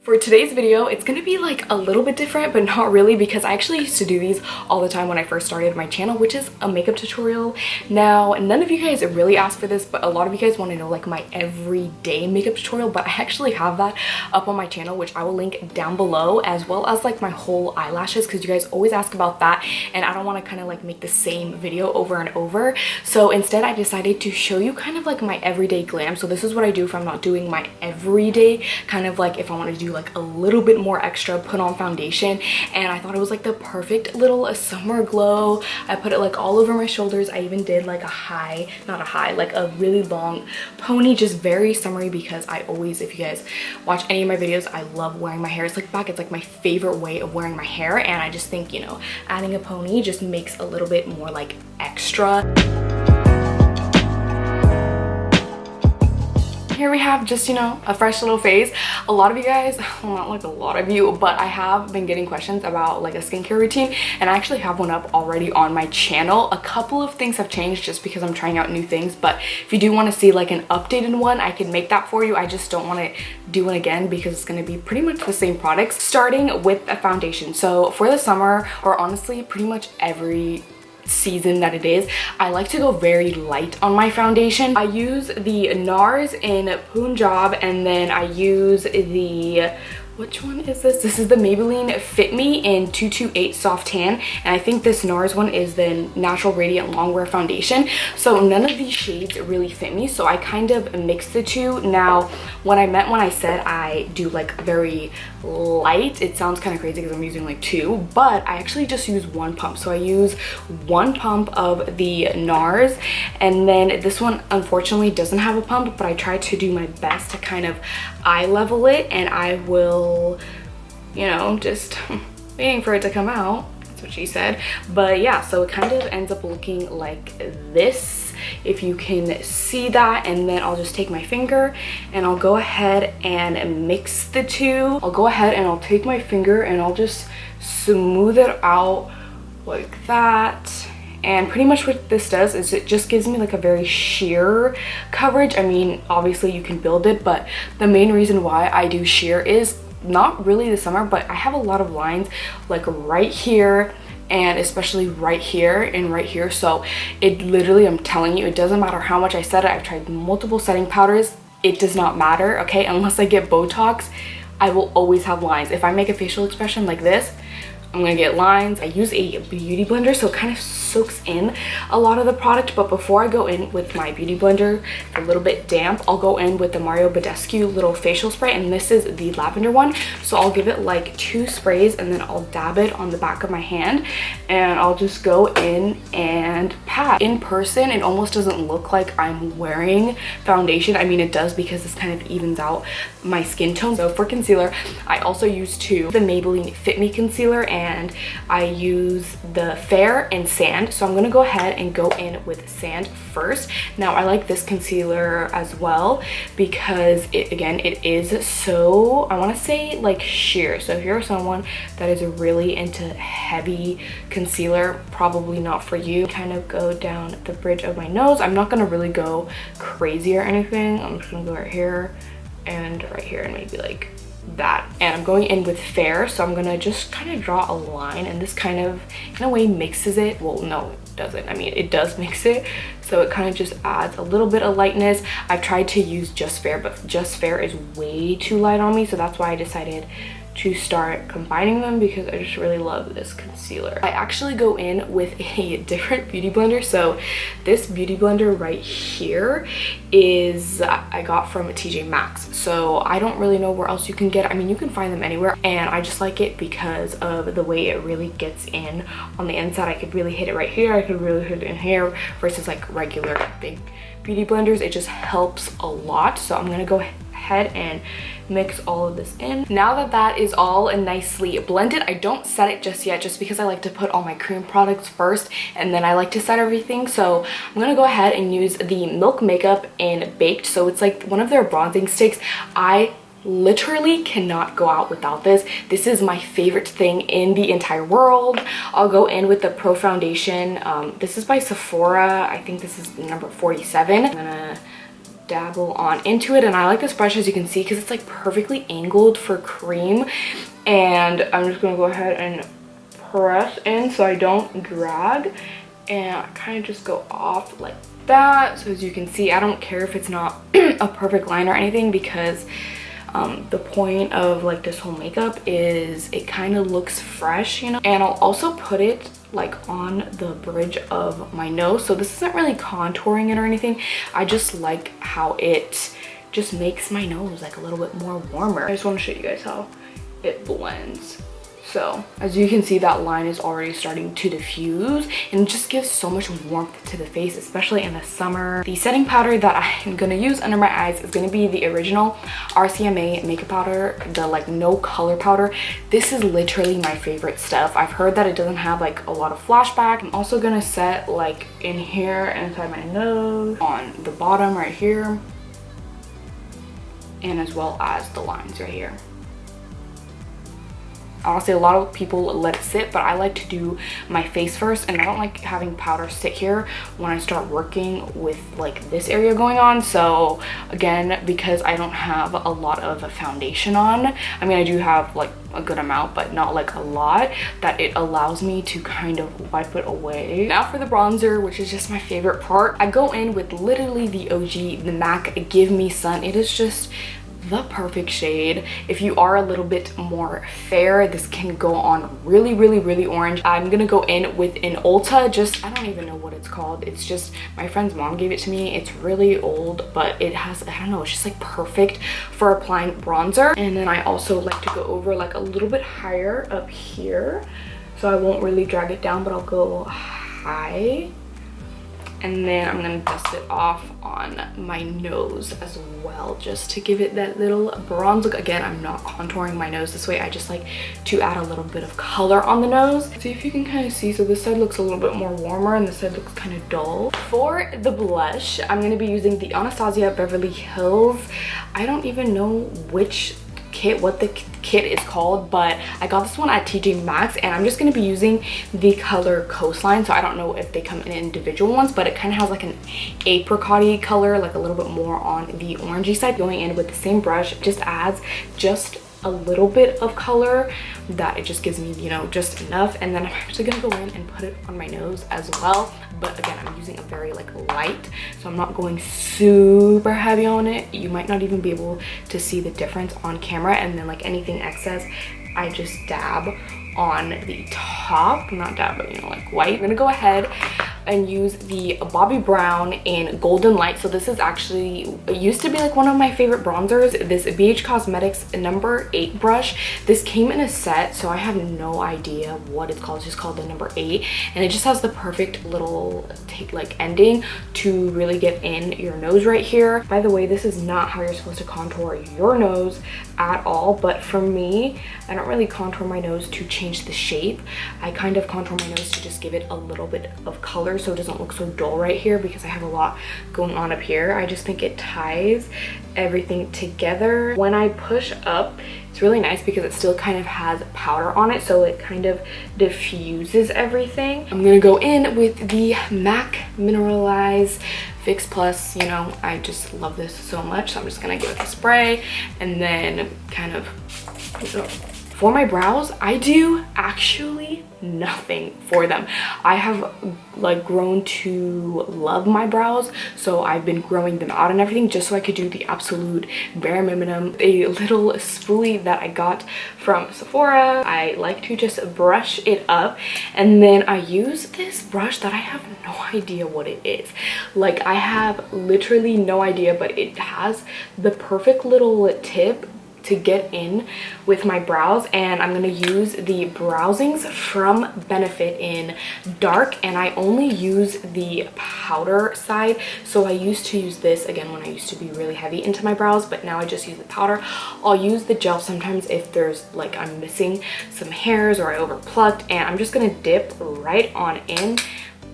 For today's video, it's gonna be like a little bit different, but not really, because I actually used to do these all the time when I first started my channel, which is a makeup tutorial. Now, none of you guys really asked for this, but a lot of you guys want to know like my everyday makeup tutorial, but I actually have that up on my channel, which I will link down below, as well as like my whole eyelashes, because you guys always ask about that, and I don't want to kind of like make the same video over and over. So instead, I decided to show you kind of like my everyday glam. So this is what I do if I'm not doing my everyday, kind of like if I want to do like a little bit more extra, put on foundation. And I thought it was like the perfect little summer glow. I put it like all over my shoulders. I even did like like a really long pony, just very summery, because I always, if you guys watch any of my videos, I love wearing my hair slicked back. It's like my favorite way of wearing my hair, and I just think, you know, adding a pony just makes a little bit more like extra. Here we have just, you know, a fresh little face. A lot of you guys, well, not like a lot of you, but I have been getting questions about like a skincare routine, and I actually have one up already on my channel. A couple of things have changed just because I'm trying out new things, but if you do want to see like an updated one, I can make that for you. I just don't want to do one again because it's going to be pretty much the same products, starting with a foundation. So for the summer, or honestly pretty much every season that it is, I like to go very light on my foundation. I use the NARS in Punjab, and then I use the, which one is this? This is the Maybelline Fit Me in 228 Soft Tan, and I think this NARS one is the Natural Radiant Longwear Foundation. So none of these shades really fit me, so I kind of mix the two. Now, what I meant when I said I do like very light, it sounds kind of crazy because I'm using like two, but I actually just use one pump. So I use one pump of the NARS, and then this one unfortunately doesn't have a pump, but I try to do my best to kind of eye level it, and I will, you know, just waiting for it to come out. That's what she said. But yeah, so it kind of ends up looking like this, if you can see that. And then I'll just take my finger and I'll go ahead and mix the two. I'll go ahead and I'll take my finger and I'll just smooth it out like that. And pretty much what this does is it just gives me like a very sheer coverage. I mean, obviously you can build it, but the main reason why I do sheer is not really the summer, but I have a lot of lines like right here, and especially right here and right here. So it literally, I'm telling you, it doesn't matter how much I set it. I've tried multiple setting powders. It does not matter, okay? Unless I get Botox, I will always have lines. If I make a facial expression like this, I'm gonna get lines. I use a beauty blender, so it kind of soaks in a lot of the product. But before I go in with my beauty blender, it's a little bit damp, I'll go in with the Mario Badescu little facial spray, and this is the lavender one. So I'll give it like 2 sprays, and then I'll dab it on the back of my hand, and I'll just go in and pat. In person, it almost doesn't look like I'm wearing foundation. I mean, it does, because this kind of evens out my skin tone. So for concealer, I also use the Maybelline Fit Me concealer, and I use the Fair and Sand. So I'm gonna go ahead and go in with Sand first. Now, I like this concealer as well because it is so, I want to say like sheer. So if you're someone that is really into heavy concealer, probably not for you. Kind of go down the bridge of my nose. I'm not gonna really go crazy or anything. I'm just gonna go right here and right here, and maybe like that. And I'm going in with Fair, so I'm gonna just kind of draw a line, and this kind of in a way mixes it. Well, no, it doesn't. I mean, it does mix it, so it kind of just adds a little bit of lightness. I've tried to use Just Fair, but Just Fair is way too light on me, so that's why I decided to start combining them, because I just really love this concealer. I actually go in with a different beauty blender. So this beauty blender right here is I got from TJ Maxx, so I don't really know where else you can get. I mean, you can find them anywhere, and I just like it because of the way it really gets in on the inside. I could really hit it right here, I could really hit it in here, versus like regular big beauty blenders. It just helps a lot. So I'm gonna go ahead and mix all of this in. Now that that is all nicely blended, I don't set it just yet, just because I like to put all my cream products first, and then I like to set everything. So I'm gonna go ahead and use the Milk Makeup in Baked. So it's like one of their bronzing sticks. I literally cannot go out without this. This is my favorite thing in the entire world. I'll go in with the Pro Foundation. This is by Sephora. I think this is number 47. I'm gonna dabble on into it. And I like this brush, as you can see, because it's like perfectly angled for cream. And I'm just gonna go ahead and press in so I don't drag, and I kind of just go off like that. So as you can see, I don't care if it's not a perfect line or anything, because the point of like this whole makeup is it kind of looks fresh, you know. And I'll also put it like on the bridge of my nose, so this isn't really contouring it or anything. I just like how it just makes my nose like a little bit more warmer. I just want to show you guys how it blends. So as you can see, that line is already starting to diffuse, and it just gives so much warmth to the face, especially in the summer. The setting powder that I'm gonna use under my eyes is gonna be the original RCMA makeup powder, the like no color powder. This is literally my favorite stuff. I've heard that it doesn't have like a lot of flashback. I'm also gonna set like in here inside my nose, on the bottom right here, and as well as the lines right here. Honestly, a lot of people let it sit, but I like to do my face first, and I don't like having powder sit here when I start working with like this area going on. So again, because I don't have a lot of foundation on, I mean I do have like a good amount, but not like a lot, that it allows me to kind of wipe it away. Now for the bronzer, which is just my favorite part, I go in with literally the OG, the MAC Give Me Sun. It is just the perfect shade. If you are a little bit more fair, this can go on really, really, really orange. I'm gonna go in with an Ulta, just, I don't even know what it's called. It's just, my friend's mom gave it to me. It's really old, but it has, I don't know, it's just like perfect for applying bronzer. And then I also like to go over like a little bit higher up here. So I won't really drag it down, but I'll go high. And then I'm gonna dust it off on my nose as well, just to give it that little bronze look. Again, I'm not contouring my nose this way. I just like to add a little bit of color on the nose. See if you can kind of see. So this side looks a little bit more warmer and this side looks kind of dull. For the blush, I'm gonna be using the Anastasia Beverly Hills. I don't even know what the kit is called, but I got this one at TJ Maxx, and I'm just going to be using the color Coastline. So I don't know if they come in individual ones, but it kind of has like an apricot-y color, like a little bit more on the orangey side. Going in with the same brush just adds just a little bit of color that it just gives me, you know, just enough. And then I'm actually gonna go in and put it on my nose as well, but again, I'm using a very like light, so I'm not going super heavy on it. You might not even be able to see the difference on camera. And then like anything excess, I just dab on the top, not dab, but you know, like white. I'm gonna go ahead and use the Bobbi Brown in Golden Light. So this is actually, it used to be like one of my favorite bronzers, this BH Cosmetics number 8 brush. This came in a set, so I have no idea what it's called. It's just called the number 8, and it just has the perfect little like ending to really get in your nose right here. By the way, this is not how you're supposed to contour your nose at all, but for me, I don't really contour my nose to change the shape. I kind of contour my nose to just give it a little bit of color so it doesn't look so dull right here, because I have a lot going on up here. I just think it ties everything together. When I push up, it's really nice because it still kind of has powder on it, so it kind of diffuses everything. I'm gonna go in with the MAC Mineralize Fix Plus. You know, I just love this so much, so I'm just gonna give it a spray and then kind of, for my brows, I do actually nothing for them. I have like grown to love my brows, so I've been growing them out and everything just so I could do the absolute bare minimum. A little spoolie that I got from Sephora. I like to just brush it up, and then I use this brush that I have no idea what it is. Like, I have literally no idea, but it has the perfect little tip to get in with my brows, and I'm gonna use the Browsings from Benefit in dark, and I only use the powder side. So I used to use this again when I used to be really heavy into my brows, but now I just use the powder. I'll use the gel sometimes if there's like I'm missing some hairs or I over plucked, and I'm just gonna dip right on in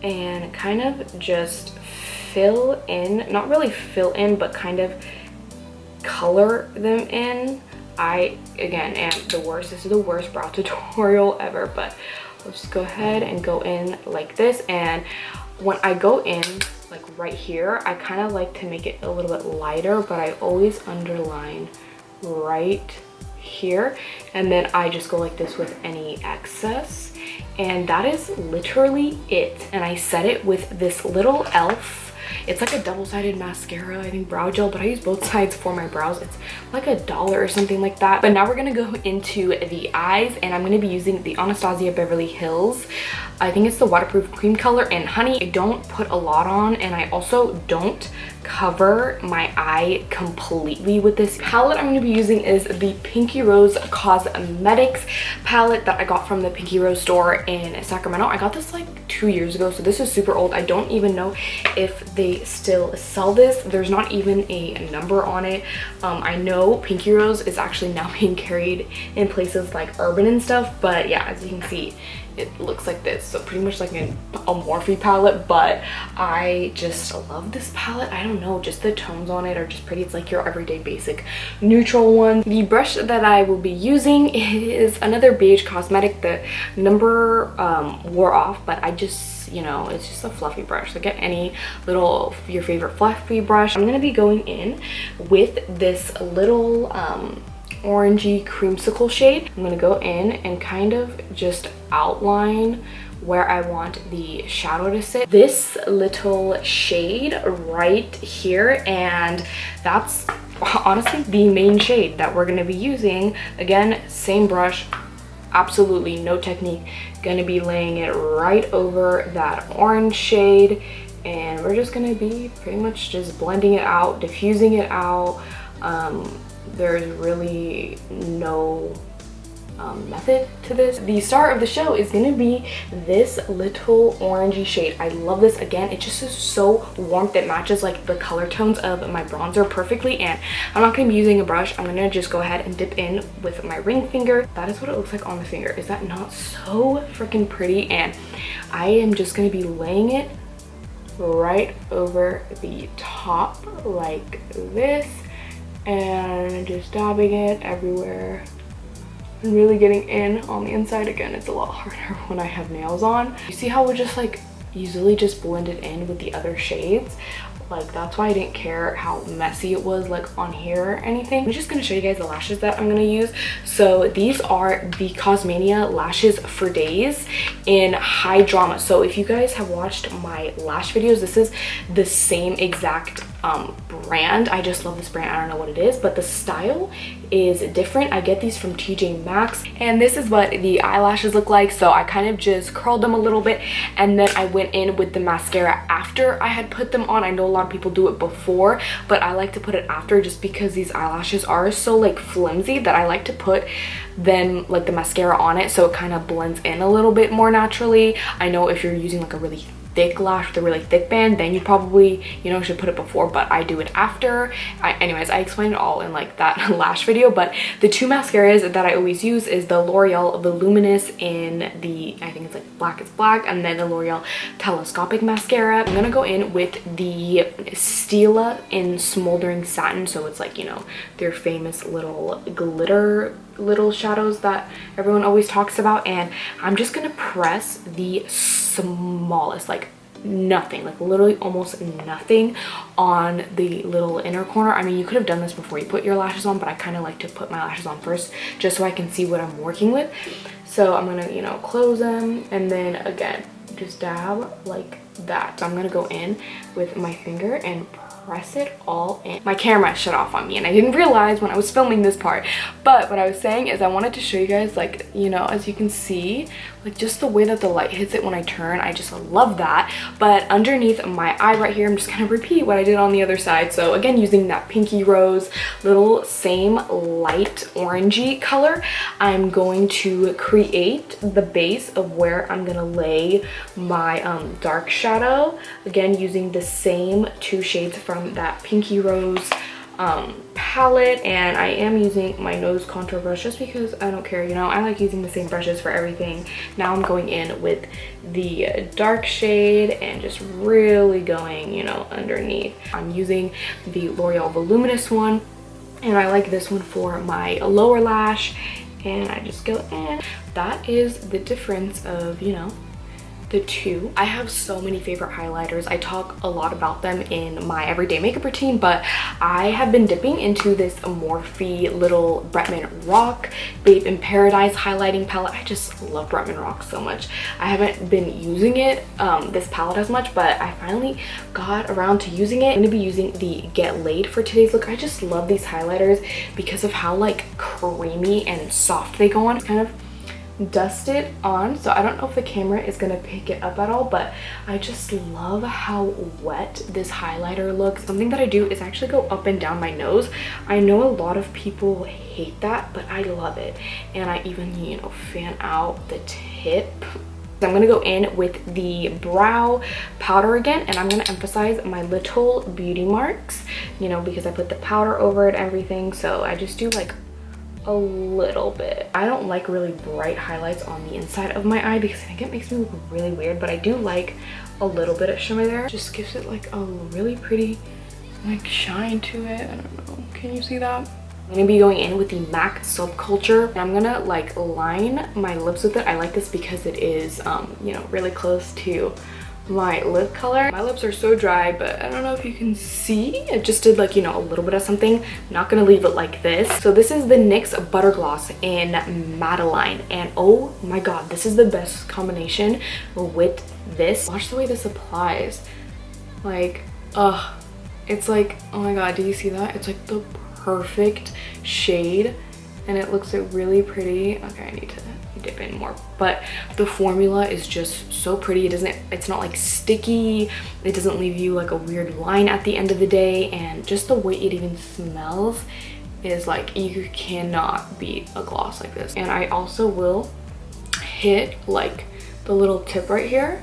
and kind of just fill in, not really fill in, but kind of color them in. I again am the worst. This is the worst brow tutorial ever, but I'll just go ahead and go in like this. And when I go in like right here. I kind of like to make it a little bit lighter, but I always underline right here, and then I just go like this with any excess, and that is literally it. And I set it with this little e.l.f. It's like a double-sided mascara, I think brow gel, but I use both sides for my brows. It's like $1 or something like that. But now we're gonna go into the eyes, and I'm gonna be using the Anastasia Beverly Hills. I think it's the waterproof cream color. And honey, I don't put a lot on, and I also don't cover my eye completely with this palette. I'm going to be using is the Pinky Rose Cosmetics palette that I got from the Pinky Rose store in Sacramento. I got this like 2 years ago, so this is super old. I don't even know if they still sell this. There's not even a number on it. I know Pinky Rose is actually now being carried in places like Urban and stuff, but yeah, as you can see, it looks like this. So pretty much like a Morphe palette, but I just love this palette. I don't know, just the tones on it are just pretty. It's like your everyday basic neutral one. The brush that I will be using is another beige cosmetic. The number wore off, but I just, you know, it's just a fluffy brush. So get any little, your favorite fluffy brush. I'm gonna be going in with this little orangey creamsicle shade. I'm gonna go in and kind of just outline where I want the shadow to sit. This little shade right here, and that's honestly the main shade that we're gonna be using. Again, same brush, absolutely no technique. Gonna be laying it right over that orange shade, and we're just gonna be pretty much just blending it out, diffusing it out. There's really no method to this. The star of the show is gonna be this little orangey shade. I love this. Again, it just is so warm. It matches like the color tones of my bronzer perfectly, and I'm not gonna be using a brush. I'm gonna just go ahead and dip in with my ring finger. That is what it looks like on the finger. Is that not so freaking pretty? And I am just gonna be laying it right over the top like this, and just dabbing it everywhere and really getting in on the inside. Again, it's a lot harder when I have nails on. You see how we just like easily just blend it in with the other shades? Like, that's why I didn't care how messy it was like on here or anything. I'm just gonna show you guys the lashes that I'm gonna use. So these are the Cosmania Lashes for Days in High Drama. So if you guys have watched my lash videos, this is the same exact brand. I just love this brand. I don't know what it is, but the style is different. I get these from TJ Maxx, and this is what the eyelashes look like. So I kind of just curled them a little bit, and then I went in with the mascara after I had put them on. I know a lot of people do it before, but I like to put it after just because these eyelashes are so like flimsy that I like to put then like the mascara on it so it kind of blends in a little bit more naturally. I know if you're using like a really thick lash with a really thick band, then you probably, you know, should put it before, but I do it after. Anyways, I explained it all in like that lash video. But the two mascaras that I always use is the L'Oreal Voluminous in the, I think it's like Black is Black, and then the L'Oreal Telescopic mascara. I'm gonna go in with the Stila in Smoldering Satin, so it's like, you know, their famous little glitter little shadows that everyone always talks about, and I'm just gonna press the smallest, like nothing, like literally almost nothing on the little inner corner. I mean, you could have done this before you put your lashes on, but I kind of like to put my lashes on first just so I can see what I'm working with. So I'm gonna, you know, close them, and then again just dab like that. So I'm gonna go in with my finger and press it all in. My camera shut off on me and I didn't realize when I was filming this part, but what I was saying is I wanted to show you guys, like, you know, as you can see, like just the way that the light hits it when I turn, I just love that. But underneath my eye right here, I'm just gonna repeat what I did on the other side. So again, using that Pinky Rose little same light orangey color, I'm going to create the base of where I'm gonna lay my dark shadow, again using the same two shades from that Pinky Rose palette. And I am using my nose contour brush just because I don't care, you know, I like using the same brushes for everything. Now I'm going in with the dark shade and just really going, you know, underneath. I'm using the L'Oreal Voluminous one, and I like this one for my lower lash, and I just go in. That is the difference of, you know, the two. I have so many favorite highlighters. I talk a lot about them in my everyday makeup routine, but I have been dipping into this Morphe little Bretman Rock Babe in Paradise highlighting palette. I just love Bretman Rock so much. I haven't been using it, this palette as much, but I finally got around to using it. I'm gonna be using the Get Laid for today's look. I just love these highlighters because of how like creamy and soft they go on. Kind of dust it on, so I don't know if the camera is gonna pick it up at all, but I just love how wet this highlighter looks. Something that I do is actually go up and down my nose. I know a lot of people hate that, but I love it, and I even, you know, fan out the tip. I'm gonna go in with the brow powder again, and I'm gonna emphasize my little beauty marks, you know, because I put the powder over it and everything, so I just do like a little bit. I don't like really bright highlights on the inside of my eye because I think it makes me look really weird, but I do like a little bit of shimmer there. Just gives it like a really pretty like shine to it. I don't know, can you see that? I'm gonna be going in with the MAC Subculture, and I'm gonna like line my lips with it. I like this because it is you know, really close to my lip color. My lips are so dry, but I don't know if you can see. I just did like, you know, a little bit of something. I'm not gonna leave it like this. So this is the NYX Butter Gloss in Madeline, and oh my god, this is the best combination with this. Watch the way this applies. Like, it's like, oh my god, do you see that? It's like the perfect shade, and it looks really pretty. Okay, I need to dip in more, but the formula is just so pretty. It's not like sticky, it doesn't leave you like a weird line at the end of the day, and just the way it even smells is like, you cannot beat a gloss like this. And I also will hit like the little tip right here.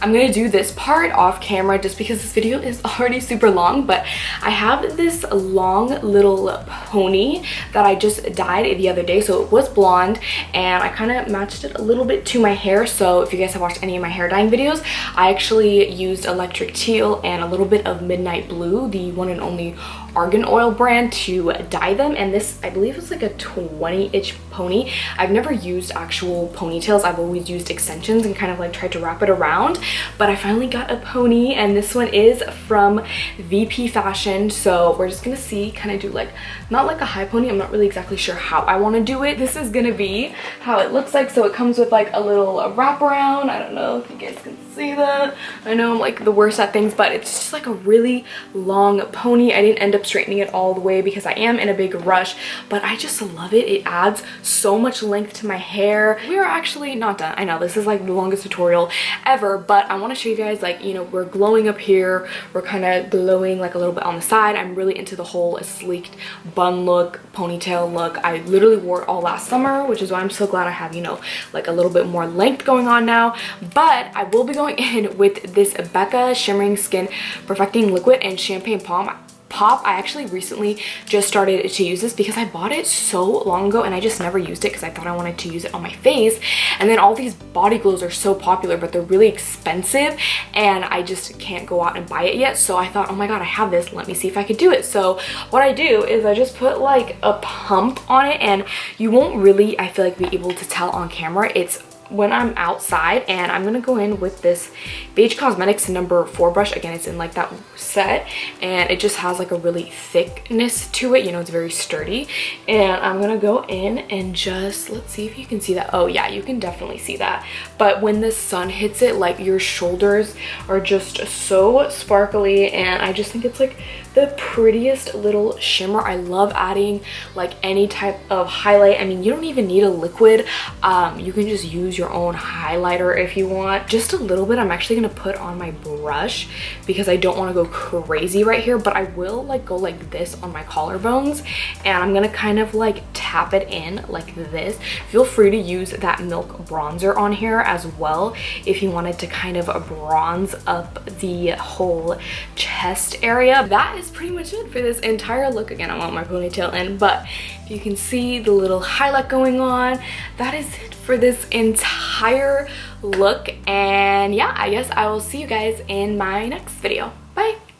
I'm gonna do this part off camera just because this video is already super long, but I have this long little pony that I just dyed the other day. So it was blonde, and I kind of matched it a little bit to my hair. So if you guys have watched any of my hair dyeing videos, I actually used electric teal and a little bit of midnight blue, the one and only argan oil brand, to dye them. And this, I believe, is like a 20-inch pony. I've never used actual ponytails. I've always used extensions and kind of like tried to wrap it around, but I finally got a pony, and this one is from VP Fashion. So we're just gonna see, kind of do like, not like a high pony. I'm not really exactly sure how I want to do it. This is gonna be how it looks like. So it comes with like a little wraparound. I don't know if you guys can see that. I know I'm like the worst at things, but it's just like a really long pony. I didn't end up straightening it all the way because I am in a big rush, but I just love it. It adds so much length to my hair. We are actually not done. I know this is like the longest tutorial ever, but I want to show you guys, like, you know, we're glowing up here, we're kind of glowing like a little bit on the side. I'm really into the whole sleeked bun look, ponytail look. I literally wore it all last summer, which is why I'm so glad I have, you know, like a little bit more length going on now. But I will be going in with this Becca Shimmering Skin Perfecting Liquid and Champagne Pop. I actually recently just started to use this because I bought it so long ago and I just never used it because I thought I wanted to use it on my face. And then all these body glows are so popular, but they're really expensive and I just can't go out and buy it yet. So I thought, oh my god, I have this, let me see if I could do it. So what I do is I just put like a pump on it, and you won't really, I feel like, be able to tell on camera. It's when I'm outside, and I'm gonna go in with this Beige Cosmetics number 4 brush. Again, it's in like that set, and it just has like a really thickness to it, you know, it's very sturdy. And I'm gonna go in and just, let's see if you can see that. Oh yeah, you can definitely see that. But when the sun hits it, like, your shoulders are just so sparkly, and I just think it's like the prettiest little shimmer. I love adding like any type of highlight. I mean, you don't even need a liquid. You can just use your own highlighter if you want. Just a little bit. I'm actually gonna put on my brush because I don't want to go crazy right here, but I will like go like this on my collarbones, and I'm gonna kind of like tap it in like this. Feel free to use that Milk bronzer on here as well if you wanted to kind of bronze up the whole chest area. That is pretty much it for this entire look. Again, I want my ponytail in, but if you can see the little highlight going on, that is it for this entire look. And yeah, I guess I will see you guys in my next video. Bye.